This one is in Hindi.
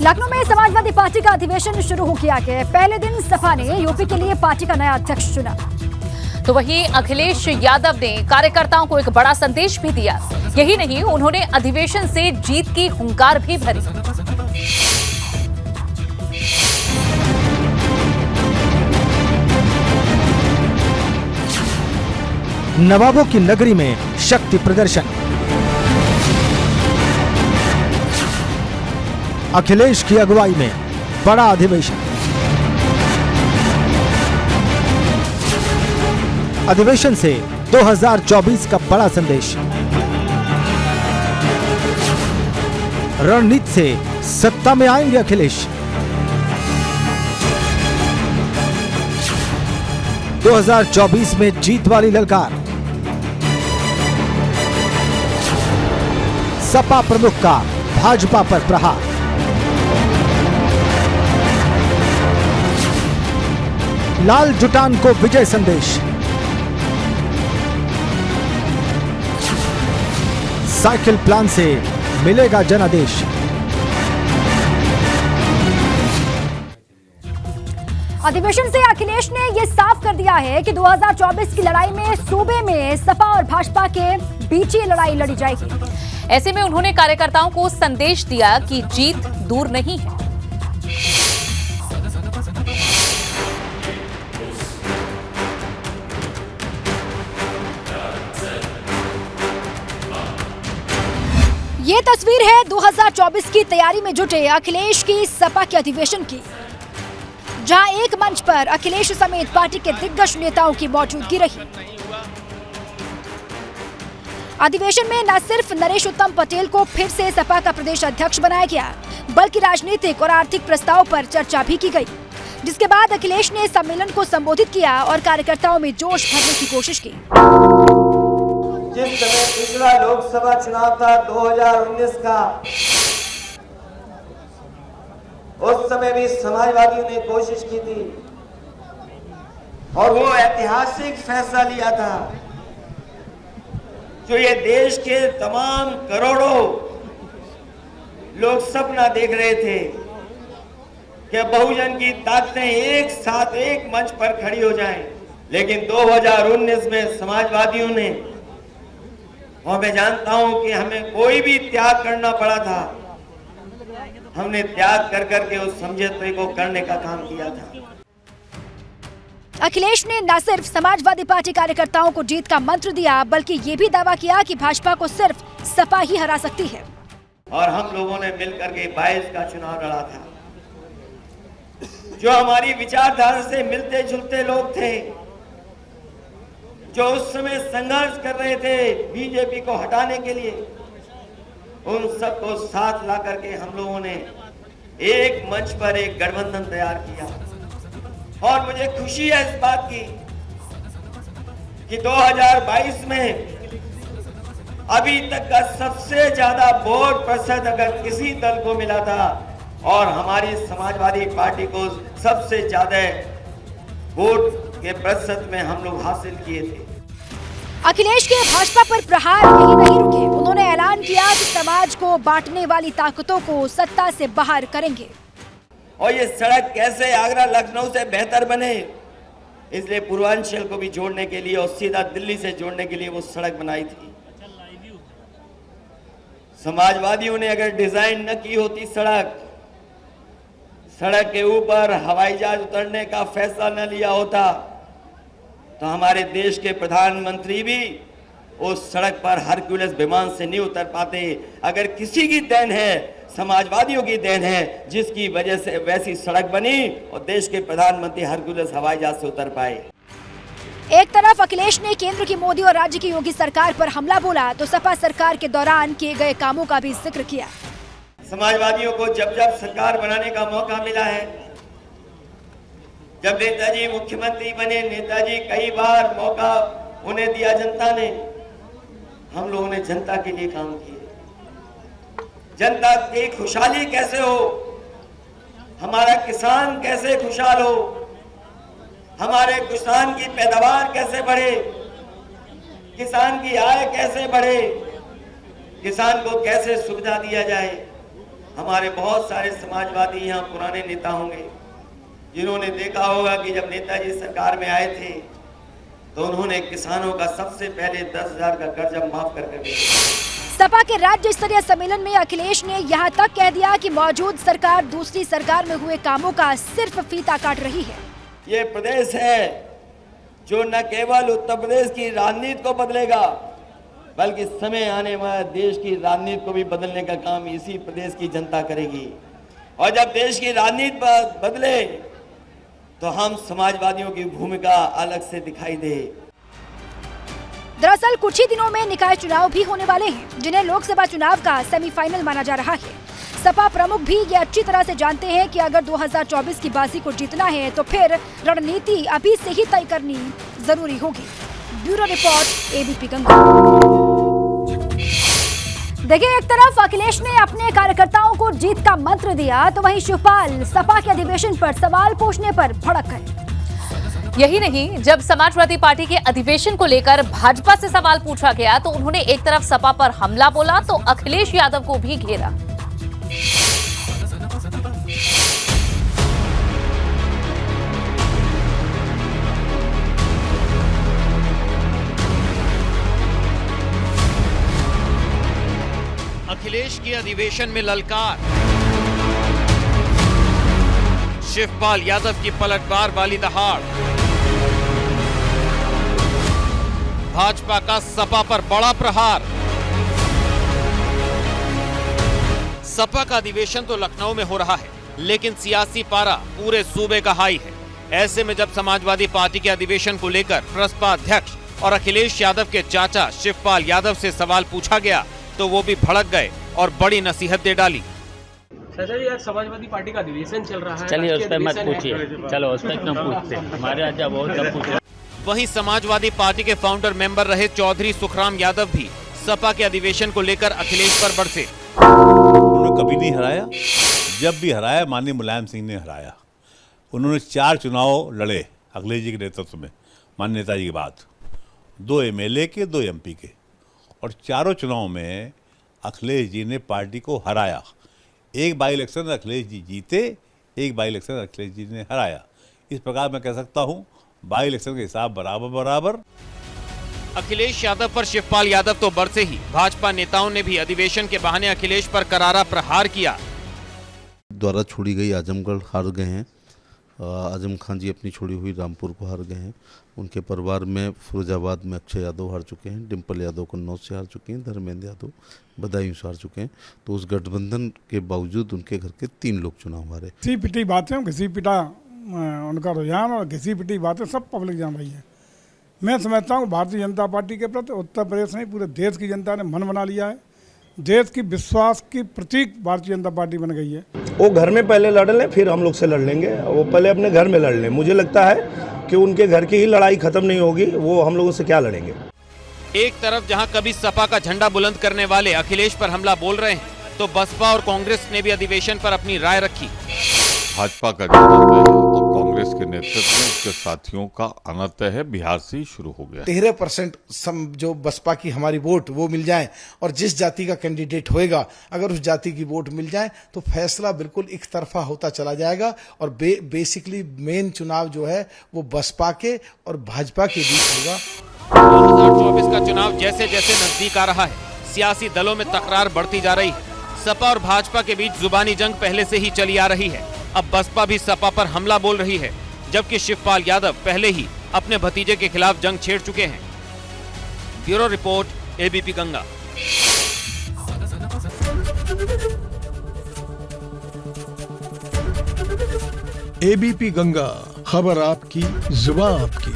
लखनऊ में समाजवादी पार्टी का अधिवेशन शुरू हो गया है। पहले दिन सपा ने यूपी के लिए पार्टी का नया अध्यक्ष चुना। तो वहीं अखिलेश यादव ने कार्यकर्ताओं को एक बड़ा संदेश भी दिया। यही नहीं, उन्होंने अधिवेशन से जीत की हुंकार भी भरी। नवाबों की नगरी में शक्ति प्रदर्शन। अखिलेश की अगुवाई में बड़ा अधिवेशन। अधिवेशन से 2024 का बड़ा संदेश। रणनीति से सत्ता में आएंगे अखिलेश। 2024 में जीत वाली ललकार। सपा प्रमुख का भाजपा पर प्रहार। लाल जुटान को विजय संदेश। साइकिल प्लान से मिलेगा जनादेश। अधिवेशन से अखिलेश ने यह साफ कर दिया है कि 2024 की लड़ाई में सूबे में सपा और भाजपा के बीच ही लड़ाई लड़ी जाएगी। ऐसे में उन्होंने कार्यकर्ताओं को संदेश दिया कि जीत दूर नहीं है। ये तस्वीर है 2024 की तैयारी में जुटे अखिलेश की सपा के अधिवेशन की, जहां एक मंच पर अखिलेश समेत पार्टी के दिग्गज नेताओं की मौजूदगी रही। अधिवेशन में न सिर्फ नरेश उत्तम पटेल को फिर से सपा का प्रदेश अध्यक्ष बनाया गया, बल्कि राजनीतिक और आर्थिक प्रस्ताव पर चर्चा भी की गई, जिसके बाद अखिलेश ने सम्मेलन को संबोधित किया और कार्यकर्ताओं में जोश भरने की कोशिश की। जिस समय पिछला लोकसभा चुनाव था 2019 का, उस समय भी समाजवादियों ने कोशिश की थी और वो ऐतिहासिक फैसला लिया था जो ये देश के तमाम करोड़ों लोग सपना देख रहे थे कि बहुजन की ताकतें एक साथ एक मंच पर खड़ी हो जाएं। लेकिन 2019 में समाजवादियों ने, और मैं जानता हूं कि हमें कोई भी त्याग करना पड़ा था, हमने त्याग कर करके उस समझौते को करने का काम किया था। अखिलेश ने न सिर्फ समाजवादी पार्टी कार्यकर्ताओं को जीत का मंत्र दिया, बल्कि ये भी दावा किया कि भाजपा को सिर्फ सपा ही हरा सकती है। और हम लोगों ने मिलकर के 22 का चुनाव लड़ा था। जो हमारी विचारधारा से मिलते जुलते लोग थे, जो उस समय संघर्ष कर रहे थे बीजेपी को हटाने के लिए, उन सबको साथ ला करके हम लोगों ने एक मंच पर एक गठबंधन तैयार किया। और मुझे खुशी है इस बात की कि 2022 में अभी तक का सबसे ज्यादा वोट प्रतिशत अगर किसी दल को मिला था, और हमारी समाजवादी पार्टी को सबसे ज्यादा वोट के प्रतिशत में हम लोग हासिल किए थे। अखिलेश के भाजपा पर प्रहार यही नहीं रुके। उन्होंने ऐलान किया कि समाज को बांटने वाली ताकतों को सत्ता से बाहर करेंगे। और ये सड़क कैसे आगरा लखनऊ से बेहतर बने, इसलिए पूर्वांचल को भी जोड़ने के लिए और सीधा दिल्ली से जोड़ने के लिए वो सड़क बनाई थी। समाजवादियों ने अगर डिजाइन न की होती सड़क के ऊपर हवाई जहाज उतरने का फैसला न लिया होता, तो हमारे देश के प्रधानमंत्री भी उस सड़क पर हरक्यूलिस विमान से नहीं उतर पाते। अगर किसी की देन है, समाजवादियों की देन है, जिसकी वजह से वैसी सड़क बनी और देश के प्रधानमंत्री हरक्यूलिस हवाई जहाज से उतर पाए। एक तरफ अखिलेश ने केंद्र की मोदी और राज्य की योगी सरकार पर हमला बोला, तो सपा सरकार के दौरान किए गए कामों का भी जिक्र किया। समाजवादियों को जब जब सरकार बनाने का मौका मिला है, जब नेताजी मुख्यमंत्री बने, नेताजी कई बार मौका उन्हें दिया जनता ने, हम लोगों ने जनता के लिए काम किए। जनता की खुशहाली कैसे हो, हमारा किसान कैसे खुशहाल हो, हमारे किसान की पैदावार कैसे बढ़े, किसान की आय कैसे बढ़े, किसान को कैसे सुविधा दिया जाए, हमारे बहुत सारे समाजवादी यहाँ पुराने नेता होंगे जिन्होंने देखा होगा कि जब नेताजी सरकार में आए थे तो उन्होंने किसानों का सबसे पहले 10,000 का कर्जा माफ करके दिया। सपा के राज्य स्तरीय सम्मेलन में अखिलेश ने यहाँ तक कह दिया कि मौजूद सरकार दूसरी सरकार में हुए कामों का सिर्फ फीता काट रही है। ये प्रदेश है जो न केवल उत्तर प्रदेश की राजनीति को बदलेगा बल्कि समय आने वाले देश की राजनीति को भी बदलने का काम इसी प्रदेश की जनता करेगी। और जब देश की राजनीति बदले तो हम समाजवादियों की भूमिका अलग से दिखाई दे। दरअसल कुछ ही दिनों में निकाय चुनाव भी होने वाले हैं, जिन्हें लोकसभा चुनाव का सेमीफाइनल माना जा रहा है। सपा प्रमुख भी ये अच्छी तरह से जानते हैं कि अगर 2024 की बाजी को जीतना है तो फिर रणनीति अभी से ही तय करनी जरूरी होगी। Bureau report, ABP Ganga. देखिए, एक तरफ अखिलेश ने अपने कार्यकर्ताओं को जीत का मंत्र दिया तो वहीं शिवपाल सपा के अधिवेशन पर सवाल पूछने पर भड़क गए। यही नहीं, जब समाजवादी पार्टी के अधिवेशन को लेकर भाजपा से सवाल पूछा गया तो उन्होंने एक तरफ सपा पर हमला बोला तो अखिलेश यादव को भी घेरा। अखिलेश की अधिवेशन में ललकार, शिवपाल यादव की पलटवार वाली दहाड़, भाजपा का सपा पर बड़ा प्रहार। सपा का अधिवेशन तो लखनऊ में हो रहा है लेकिन सियासी पारा पूरे सूबे का हाई है। ऐसे में जब समाजवादी पार्टी के अधिवेशन को लेकर प्रसपा अध्यक्ष और अखिलेश यादव के चाचा शिवपाल यादव से सवाल पूछा गया तो वो भी भड़क गए और बड़ी नसीहत दे डाली। चाचा जी, आज समाजवादी पार्टी का अधिवेशन चल रहा है। चलिए उस पर मत पूछिए, चलो उस पर क्यों पूछते, हमारे राजा बहुत कम पूछे। वहीं समाजवादी पार्टी के फाउंडर मेंबर रहे चौधरी सुखराम यादव भी सपा के अधिवेशन को लेकर अखिलेश पर बरसे। उन्होंने कभी नहीं हराया, जब भी हराया माननीय मुलायम सिंह ने हराया। उन्होंने 4 चुनाव लड़े अखिलेश जी के नेतृत्व में, माननीय नेताजी के बाद 2 MLA के 2 MP के, और चारों चुनाव में अखिलेश जी ने पार्टी को हराया। एक बाई इलेक्शन अखिलेश जी जीते, एक बाई इलेक्शन अखिलेश जी ने हराया। इस प्रकार मैं कह सकता हूं बाई इलेक्शन के हिसाब बराबर बराबर। अखिलेश यादव पर शिवपाल यादव तो बरसे ही, भाजपा नेताओं ने भी अधिवेशन के बहाने अखिलेश पर करारा प्रहार किया। द्वारा छोड़ी गई आजमगढ़ हार गए हैं, आजम खान जी अपनी छोड़ी हुई रामपुर को हार गए हैं। उनके परिवार में फिरोजाबाद में अक्षय यादव हार चुके हैं, डिम्पल यादव कन्नौज से हार चुके हैं, धर्मेंद्र यादव बदायूं से हार चुके हैं। तो उस गठबंधन के बावजूद उनके घर के 3 लोग चुनाव हारे। घिसी पिटी बातें, घिसी पिटा उनका रुझान और घिसी पिटी बातें सब पब्लिक जान रही है। मैं समझता हूँ भारतीय जनता पार्टी के प्रति उत्तर प्रदेश नहीं पूरे देश की जनता ने मन बना लिया है। देश की विश्वास की प्रतीक भारतीय जनता पार्टी बन गई है। वो घर में पहले लड़ लें, फिर हम लोग से लड़ लेंगे। वो पहले अपने घर में लड़ लें। मुझे लगता है कि उनके घर की ही लड़ाई खत्म नहीं होगी, वो हम लोगों से क्या लड़ेंगे। एक तरफ जहां कभी सपा का झंडा बुलंद करने वाले अखिलेश पर हमला बोल रहे हैं तो बसपा और कांग्रेस ने भी अधिवेशन पर अपनी राय रखी। भाजपा का नेतृत्व है और कांग्रेस के नेतृत्व में उसके साथियों का आना तय है, बिहार से ही शुरू हो गया। 13% जो बसपा की हमारी वोट वो मिल जाए और जिस जाति का कैंडिडेट होएगा अगर उस जाति की वोट मिल जाए तो फैसला बिल्कुल एक तरफा होता चला जाएगा और बेसिकली मेन चुनाव जो है वो बसपा के और भाजपा के बीच होगा। 2024 का चुनाव जैसे जैसे नजदीक आ रहा है, सियासी दलों में तकरार बढ़ती जा रही है। सपा और भाजपा के बीच जुबानी जंग पहले से ही चली आ रही है। अब बसपा भी सपा पर हमला बोल रही है, जबकि शिवपाल यादव पहले ही अपने भतीजे के खिलाफ जंग छेड़ चुके हैं। Bureau report, ABP Ganga. ABP Ganga, खबर आपकी, जुबान आपकी।